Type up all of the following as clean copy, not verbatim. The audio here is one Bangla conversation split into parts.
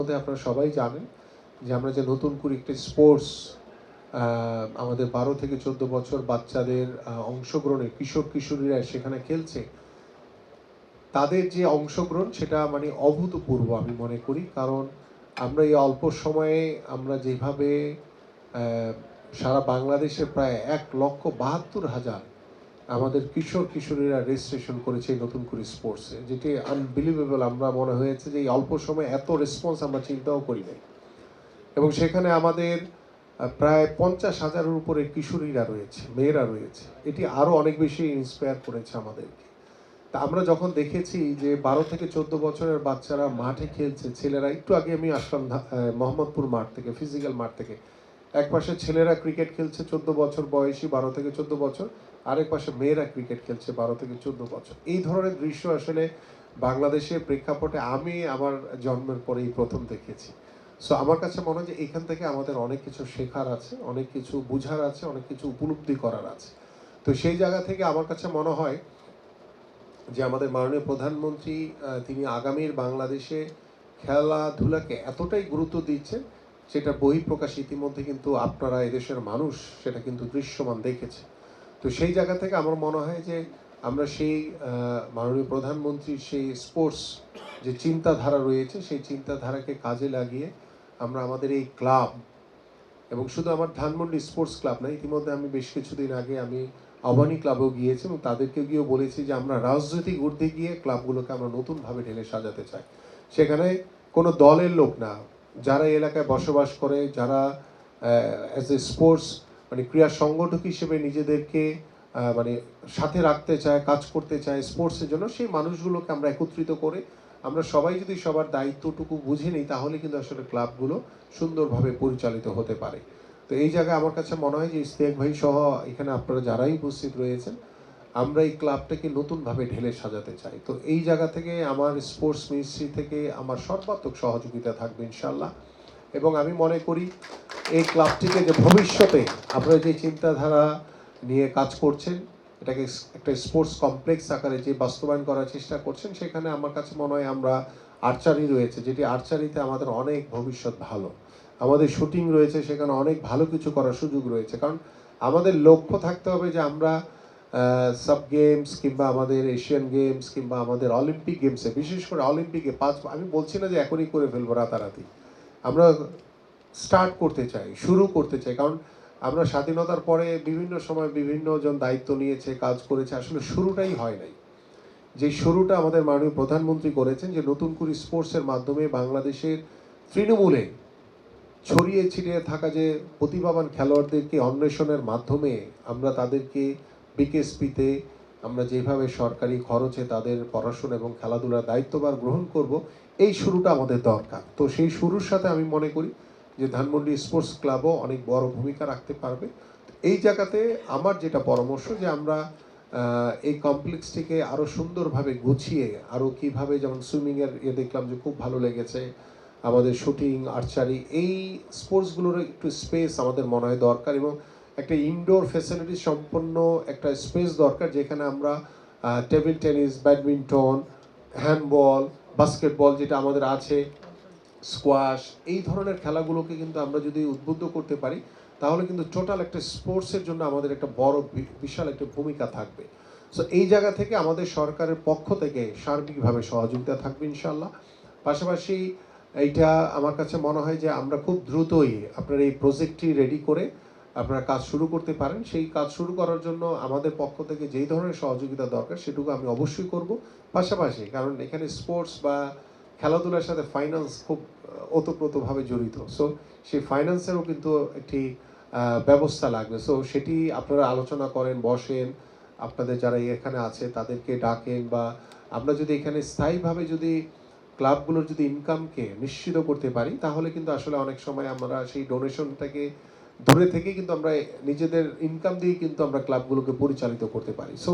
ইতিমধ্যে আপনারা সবাই জানেন যে আমরা যে নতুন করে একটি স্পোর্টস আমাদের 12 থেকে 14 বছর বাচ্চাদের অংশগ্রহণে কিশোর কিশোরীরা সেখানে খেলছে, তাদের যে অংশগ্রহণ সেটা মানে অভূতপূর্ব আমি মনে করি। কারণ আমরা এই অল্প সময়ে আমরা যেভাবে সারা বাংলাদেশে প্রায় 1,72,000 আমাদের কিশোর কিশোরীরা রেজিস্ট্রেশন করেছে এই নতুন করে স্পোর্টসে, যেটি আনবিলিভেবল। আমরা মনে হয়েছে যে এই অল্প সময়ে এত রেসপন্স আমরা চিন্তাও করি নাই। এবং সেখানে আমাদের প্রায় 50,000-এর উপরে কিশোরীরা রয়েছে, মেয়েরা রয়েছে। এটি আরও অনেক বেশি ইন্সপায়ার করেছে আমাদেরকে। তা আমরা যখন দেখেছি যে 12 থেকে 14 বছরের বাচ্চারা মাঠে খেলছে, ছেলেরা, একটু আগে আমি আসলাম মোহাম্মদপুর মাঠ থেকে, ফিজিক্যাল মাঠ থেকে, এক পাশে ছেলেরা ক্রিকেট খেলছে 14 বছর বয়সী, 12 থেকে 14 বছর, আরেক পাশে মেয়েরা ক্রিকেট খেলছে 12 থেকে 14 বছর। এই ধরনের দৃশ্য আসলে বাংলাদেশের প্রেক্ষাপটে আমি আমার জন্মের পরেই প্রথম দেখেছি। সো আমার কাছে মনে হয় যে এখান থেকে আমাদের অনেক কিছু শেখার আছে, অনেক কিছু বুঝার আছে, অনেক কিছু উপলব্ধি করার আছে। তো সেই জায়গা থেকে আমার কাছে মনে হয় যে আমাদের মাননীয় প্রধানমন্ত্রী তিনি আগামীর বাংলাদেশে খেলাধুলাকে এতটাই গুরুত্ব দিচ্ছেন, সেটা বহিঃপ্রকাশ ইতিমধ্যে কিন্তু আপনারা এদেশের মানুষ সেটা কিন্তু দৃশ্যমান দেখেছে। তো সেই জায়গা থেকে আমার মনে হয় যে আমরা সেই মাননীয় প্রধানমন্ত্রীর সেই স্পোর্টস যে চিন্তাধারা রয়েছে, সেই চিন্তাধারাকে কাজে লাগিয়ে আমরা আমাদের এই ক্লাব, এবং শুধু আমার ধানমন্ডি স্পোর্টস ক্লাব না, ইতিমধ্যে আমি বেশ কিছুদিন আগে আমি আবানি ক্লাবেও গিয়েছি এবং তাদেরকে গিয়েও বলেছি যে আমরা রাজনৈতিক ঊর্ধ্বে গিয়ে ক্লাবগুলোকে আমরা নতুনভাবে ঢেলে সাজাতে চাই। সেখানে কোনো দলের লোক না, যারা এলাকায় বসবাস করে, যারা অ্যাজ এ স্পোর্টস মানে ক্রীড়া সংগঠক হিসেবে নিজেদেরকে মানে সাথে রাখতে চায়, কাজ করতে চায় স্পোর্টসের জন্য, সেই মানুষগুলোকে আমরা একত্রিত করে আমরা সবাই যদি সবার দায়িত্বটুকু বুঝে নিই, তাহলে কিন্তু আসলে ক্লাবগুলো সুন্দরভাবে পরিচালিত হতে পারে। তো এই জায়গায় আমার কাছে মনে হয় যে ইস্তেক ভাই সহ এখানে আপনারা যারাই উপস্থিত রয়েছেন, আমরা এই ক্লাবটাকে নতুনভাবে ঢেলে সাজাতে চাই। তো এই জায়গা থেকে আমার স্পোর্টস মিনিস্ট্রি থেকে আমার সর্বাত্মক সহযোগিতা থাকবে ইনশাল্লাহ। এবং আমি মনে করি এই ক্লাবটিকে যে ভবিষ্যতে আপনারা যে চিন্তাধারা নিয়ে কাজ করছেন, এটাকে একটা স্পোর্টস কমপ্লেক্স আকারে যে বাস্তবায়ন করার চেষ্টা করছেন, সেখানে আমার কাছে মনে হয় আমরা আর্চারি রয়েছে, যেটি আর্চারিতে আমাদের অনেক ভবিষ্যৎ ভালো, আমাদের শুটিং রয়েছে, সেখানে অনেক ভালো কিছু করার সুযোগ রয়েছে। কারণ আমাদের লক্ষ্য থাকতে হবে যে আমরা সাব গেমস কিংবা আমাদের এশিয়ান গেমস কিংবা আমাদের অলিম্পিক গেমসে, বিশেষ করে অলিম্পিকে আমি বলছি না যে এখনই করে ফেলবো রাতারাতি, আমরা স্টার্ট করতে চাই, শুরু করতে চাই। কারণ আমরা স্বাধীনতার পরে বিভিন্ন সময় বিভিন্ন জন দায়িত্ব নিয়েছে, কাজ করেছে, আসলে শুরুটাই হয় নাই। যে শুরুটা আমাদের মাননীয় প্রধানমন্ত্রী করেছেন, যে নতুন করে স্পোর্টসের মাধ্যমে বাংলাদেশের তৃণমূলে ছড়িয়ে ছিটিয়ে থাকা যে প্রতিভাবান খেলোয়াড়দেরকে অন্বেষণের মাধ্যমে আমরা তাদেরকে বিকেএসপিতে আমরা যেভাবে সরকারি খরচে তাদের পড়াশোনা এবং খেলাধুলার দায়িত্বভার গ্রহণ করব, এই শুরুটা আমাদের দরকার। তো সেই শুরুর সাথে আমি মনে করি যে ধানমন্ডি স্পোর্টস ক্লাবও অনেক বড় ভূমিকা রাখতে পারবে। এই জায়গাতে আমার যেটা পরামর্শ যে আমরা এই কমপ্লেক্সটিকে আরও সুন্দরভাবে গুছিয়ে আরও কীভাবে, যেমন সুইমিংয়ের দেখলাম যে খুব ভালো লেগেছে, আমাদের শুটিং, আর্চারি, এই স্পোর্টসগুলোর একটু স্পেস আমাদের মনে হয় দরকার, এবং একটা ইনডোর ফ্যাসিলিটি সম্পন্ন একটা স্পেস দরকার, যেখানে আমরা table tennis, badminton, handball, basketball যেটা আমাদের আছে, স্কোয়াশ, এই ধরনের খেলাগুলোকে কিন্তু আমরা যদি উদ্বুদ্ধ করতে পারি, তাহলে কিন্তু টোটাল একটা স্পোর্টসের জন্য আমাদের একটা বড় বিশাল একটা ভূমিকা থাকবে। সো এই জায়গা থেকে আমাদের সরকারের পক্ষ থেকে সার্বিকভাবে সহযোগিতা থাকবে ইনশাল্লাহ। পাশাপাশি এইটা আমার কাছে মনে হয় যে আমরা খুব দ্রুতই আপনার এই প্রজেক্টটি রেডি করে আপনারা কাজ শুরু করতে পারেন। সেই কাজ শুরু করার জন্য আমাদের পক্ষ থেকে যেই ধরনের সহযোগিতা দরকার সেটুকু আমি অবশ্যই করব। পাশাপাশি কারণ এখানে স্পোর্টস বা খেলাধুলার সাথে ফাইন্যান্স খুব ওতপ্রোতভাবে জড়িত, সো সেই ফাইন্যান্সেরও কিন্তু একটি ব্যবস্থা লাগবে। সো সেটি আপনারা আলোচনা করেন, বসেন, আপনাদের যারা এখানে আছে তাদেরকে ডাকেন, বা আমরা যদি এখানে স্থায়ীভাবে যদি ক্লাবগুলোর যদি ইনকামকে নিশ্চিত করতে পারি, তাহলে কিন্তু আসলে অনেক সময় আমরা সেই ডোনেশনটাকে দূরে থেকে কিন্তু আমরা নিজেদের ইনকাম দিয়ে কিন্তু আমরা ক্লাবগুলোকে পরিচালিত করতে পারি। সো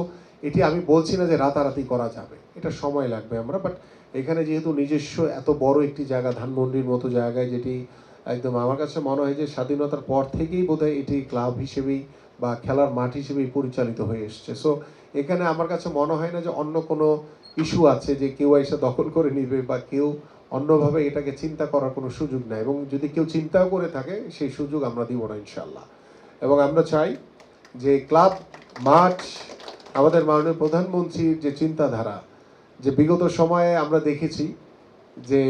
এটি আমি বলছি না যে রাতারাতি করা যাবে, এটা সময় লাগবে আমরা, বাট এখানে যেহেতু নিজস্ব এত বড় একটি জায়গা, ধানমন্ডির মতো জায়গায়, যেটি একদম আমার কাছে মনে হয় যে স্বাধীনতার পর থেকেই বোধহয় এটি ক্লাব হিসেবেই বা খেলার মাঠ হিসেবেই পরিচালিত হয়ে এসছে। সো এখানে আমার কাছে মনে হয় না যে অন্য কোনো ইস্যু আছে যে কেউ এসে দখল করে নিবে বা কেউ অন্যভাবে এটাকে চিন্তা করার কোনো সুযোগ নাই, এবং যদি কেউ চিন্তাও করে থাকে সেই সুযোগ আমরা দিব না ইনশাল্লাহ। এবং আমরা চাই যে ক্লাব মাঠ, আমাদের মাননীয় প্রধানমন্ত্রীর যে চিন্তাধারা, যে বিগত সময়ে আমরা দেখেছি যে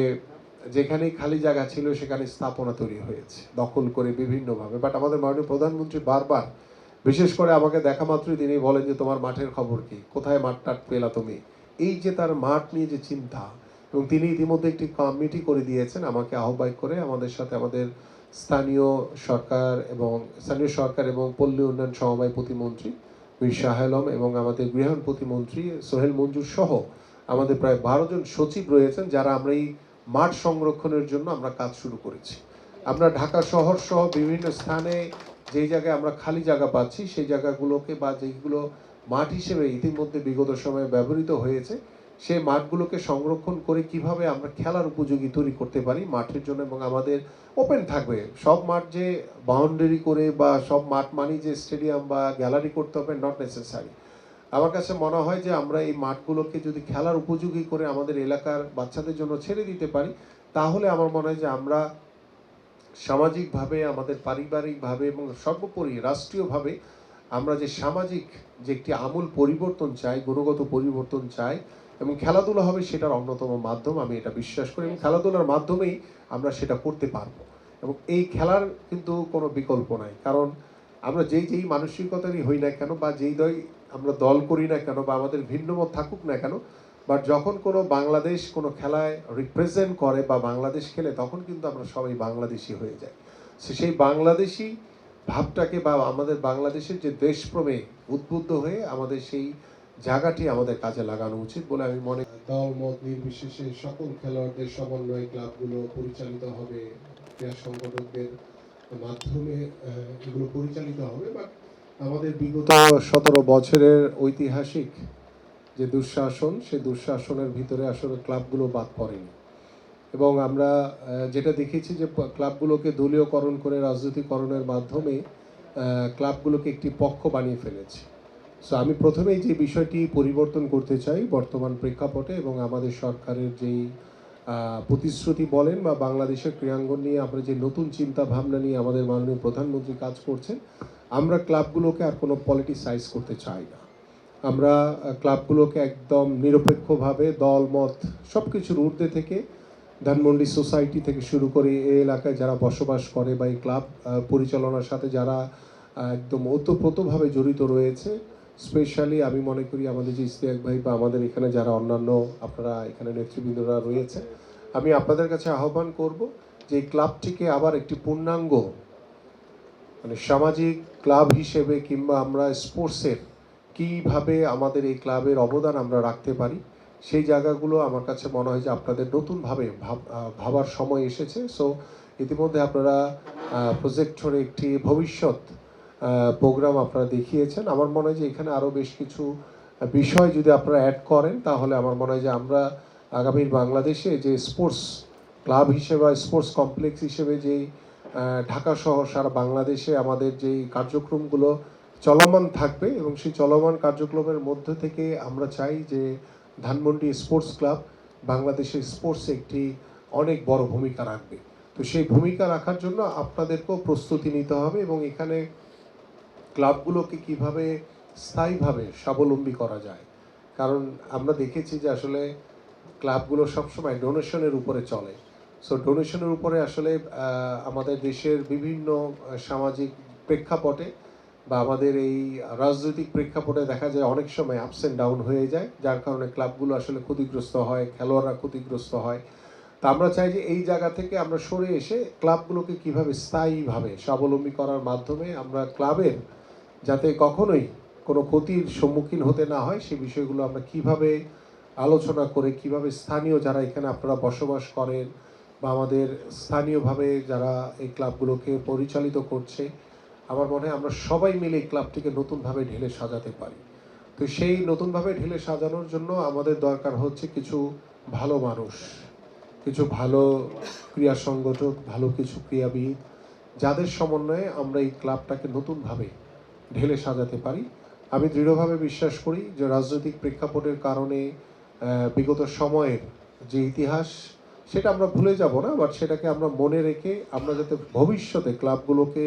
যেখানেই খালি জায়গা ছিল সেখানে স্থাপনা তৈরি হয়েছে দখল করে বিভিন্নভাবে, বাট আমাদের মাননীয় প্রধানমন্ত্রী বারবার, বিশেষ করে আমাকে দেখা মাত্রই তিনি বলেন যে তোমার মাঠের খবর কি, কোথায় মাঠ টাট পেলা তুমি। এই যে তার মাঠ নিয়ে যে চিন্তা, এবং তিনি ইতিমধ্যে একটি কমিটি করে দিয়েছেন আমাকে আহ্বায়ক করে, আমাদের সাথে আমাদের স্থানীয় সরকার এবং পল্লী উন্নয়ন সমবায় প্রতিমন্ত্রী বীর শাহ আলম এবং আমাদের গৃহায়ণ প্রতিমন্ত্রী সোহেল মঞ্জুর সহ আমাদের প্রায় 12 জন সচিব রয়েছেন, যারা আমরা এই মাঠ সংরক্ষণের জন্য আমরা কাজ শুরু করেছি। আমরা ঢাকা শহর সহ বিভিন্ন স্থানে যেই জায়গায় আমরা খালি জায়গা পাচ্ছি সেই জায়গাগুলোকে, বা যেগুলো মাঠ হিসেবে ইতিমধ্যে বিগত সময়ে ব্যবহৃত হয়েছে, সেই মাঠগুলোকে সংরক্ষণ করে কিভাবে আমরা খেলার উপযোগী তৈরি করতে পারি মাঠের জন্য। এবং আমাদের ওপেন থাকবে সব মাঠ, যে বাউন্ডারি করে বা সব মাঠ মানি যে স্টেডিয়াম বা গ্যালারি করতে হবে, নট নেসেসারি। আমার কাছে মনে হয় যে আমরা এই মাঠগুলোকে যদি খেলার উপযোগী করে আমাদের এলাকার বাচ্চাদের জন্য ছেড়ে দিতে পারি, তাহলে আমার মনে হয় যে আমরা সামাজিকভাবে, আমাদের পারিবারিকভাবে এবং সর্বোপরি রাষ্ট্রীয়ভাবে আমরা যে সামাজিক যে একটি আমূল পরিবর্তন চাই, গুণগত পরিবর্তন চাই, এবং খেলাধুলা হবে সেটার অন্যতম মাধ্যম, আমি এটা বিশ্বাস করি। এবং খেলাধুলার মাধ্যমেই আমরা সেটা করতে পারবো, এবং এই খেলার কিন্তু কোনো বিকল্প নাই। কারণ আমরা যেই মানসিকতারই হই না কেন, বা যেই আমরা দল করি না কেন, বা আমাদের ভিন্নমত থাকুক না কেন, বাট যখন কোনো বাংলাদেশ কোনো খেলায় রিপ্রেজেন্ট করে বা বাংলাদেশ খেলে, তখন কিন্তু আমরা সবাই বাংলাদেশি হয়ে যাই। সেই বাংলাদেশি ভাবটাকে, বা আমাদের বাংলাদেশের যে দেশপ্রেমে উদ্বুদ্ধ হয়ে আমাদের সেই জায়গাটি আমাদের কাজে লাগানো উচিত বলে আমি মনে করি। দল মত নির্বিশেষে সকল খেলোয়াড়দের সমন্বয়ে ক্লাবগুলো পরিচালিত হবে, ক্রীড়া সংগঠকদের মাধ্যমে এগুলো পরিচালিত হবে। বাট আমাদের বিগত 17 বছরের ঐতিহাসিক যে দুঃশাসন, সেই দুঃশাসনের ভিতরে আসলে ক্লাবগুলো বাদ পড়েনি, এবং আমরা যেটা দেখেছি যে ক্লাবগুলোকে দলীয়করণ করে রাজনীতিকরণের মাধ্যমে ক্লাবগুলোকে একটি পক্ষ বানিয়ে ফেলেছে। সো আমি প্রথমেই যে বিষয়টি পরিবর্তন করতে চাই বর্তমান প্রেক্ষাপটে, এবং আমাদের সরকারের যেই প্রতিশ্রুতি বলেন বা বাংলাদেশের ক্রীড়াঙ্গন নিয়ে আমরা যে নতুন চিন্তা ভাবনা নিয়ে আমাদের মাননীয় প্রধানমন্ত্রী কাজ করছেন, আমরা ক্লাবগুলোকে আর কোনো পলিটিসাইজ করতে চাই না। আমরা ক্লাবগুলোকে একদম নিরপেক্ষভাবে দল মত সব কিছুর ঊর্ধ্বে থেকে, ধানমন্ডি সোসাইটি থেকে শুরু করে এই এলাকায় যারা বসবাস করে বা এই ক্লাব পরিচালনার সাথে যারা একদম ওতপ্রোতভাবে জড়িত রয়েছে, স্পেশালি আমি মনে করি আমাদের যে ইশতিয়াক ভাই বা আমাদের এখানে যারা অন্যান্য আপনারা এখানে নেতৃবৃন্দরা রয়েছে, আমি আপনাদের কাছে আহ্বান করব যে এই ক্লাবটিকে আবার একটি পূর্ণাঙ্গ মানে সামাজিক ক্লাব হিসেবে, কিংবা আমরা স্পোর্টসের কীভাবে আমাদের এই ক্লাবের অবদান আমরা রাখতে পারি, সেই জায়গাগুলো আমার কাছে মনে হয় যে আপনাদের নতুনভাবে ভাবার সময় এসেছে। সো ইতিমধ্যে আপনারা প্রজেক্টরে একটি ভবিষ্যৎ প্রোগ্রাম আপনারা দেখিয়েছেন। আমার মনে হয় যে এখানে আরও বেশ কিছু বিষয় যদি আপনারা অ্যাড করেন, তাহলে আমার মনে হয় যে আমরা আগামীর বাংলাদেশে যে স্পোর্টস ক্লাব হিসেবে বা স্পোর্টস কমপ্লেক্স হিসেবে যেই ঢাকা সহ সারা বাংলাদেশে আমাদের যেই কার্যক্রমগুলো চলমান থাকবে, এবং সেই চলমান কার্যক্রমের মধ্য থেকে আমরা চাই যে ধানমন্ডি স্পোর্টস ক্লাব বাংলাদেশের স্পোর্টসে একটি অনেক বড় ভূমিকা রাখবে। তো সেই ভূমিকা রাখার জন্য আপনাদেরকেও প্রস্তুতি নিতে হবে, এবং এখানে ক্লাবগুলোকে কিভাবে স্থায়ীভাবে স্বাবলম্বী করা যায়। কারণ আমরা দেখেছি যে আসলে ক্লাবগুলো সবসময় ডোনেশনের উপরে চলে। সো ডোনেশনের উপরে আসলে আমাদের দেশের বিভিন্ন সামাজিক প্রেক্ষাপটে বা আমাদের এই রাজনৈতিক প্রেক্ষাপটে দেখা যায় অনেক সময় আপস অ্যান্ড ডাউন হয়ে যায়, যার কারণে ক্লাবগুলো আসলে ক্ষতিগ্রস্ত হয়, খেলোয়াড়রা ক্ষতিগ্রস্ত হয়। তা আমরা চাই যে এই জায়গা থেকে আমরা সরে এসে ক্লাবগুলোকে কিভাবে স্থায়ীভাবে স্বাবলম্বী করার মাধ্যমে আমরা ক্লাবের যাতে কখনোই কোনো ক্ষতির সম্মুখীন হতে না হয়, সেই বিষয়গুলো আমরা কিভাবে আলোচনা করে, কিভাবে স্থানীয় যারা এখানে আপনারা বসবাস করেন বা আমাদের স্থানীয়ভাবে যারা এই ক্লাবগুলোকে পরিচালিত করছে, আমার মনে হয় আমরা সবাই মিলে এই ক্লাবটিকে নতুনভাবে ঢেলে সাজাতে পারি। তো সেই নতুনভাবে ঢেলে সাজানোর জন্য আমাদের দরকার হচ্ছে কিছু ভালো মানুষ, কিছু ভালো ক্রীড়া সংগঠক, ভালো কিছু ক্রীড়াবিদ, যাদের সমন্বয়ে আমরা এই ক্লাবটাকে নতুনভাবে ঢেলে সাজাতে পারি। আমি দৃঢ়ভাবে বিশ্বাস করি যে রাজনৈতিক প্রেক্ষাপটের কারণে বিগত সময়ের যে ইতিহাস সেটা আমরা ভুলে যাব না, বাট সেটাকে আমরা মনে রেখে আমরা যাতে ভবিষ্যতে ক্লাবগুলোকে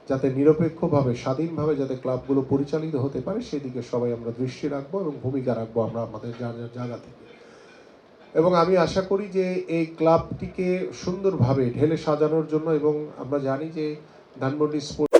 যাতে নিরপেক্ষভাবে স্বাধীনভাবে যাতে ক্লাবগুলো পরিচালিত হতে পারে সেদিকে সবাই আমরা দৃষ্টি রাখবো এবং ভূমিকা রাখবো আমরা আমাদের যার যার জায়গা থেকে। এবং আমি আশা করি যে এই ক্লাবটিকে সুন্দরভাবে ঢেলে সাজানোর জন্য, এবং আমরা জানি যে ধানমন্ডি স্পোর্টস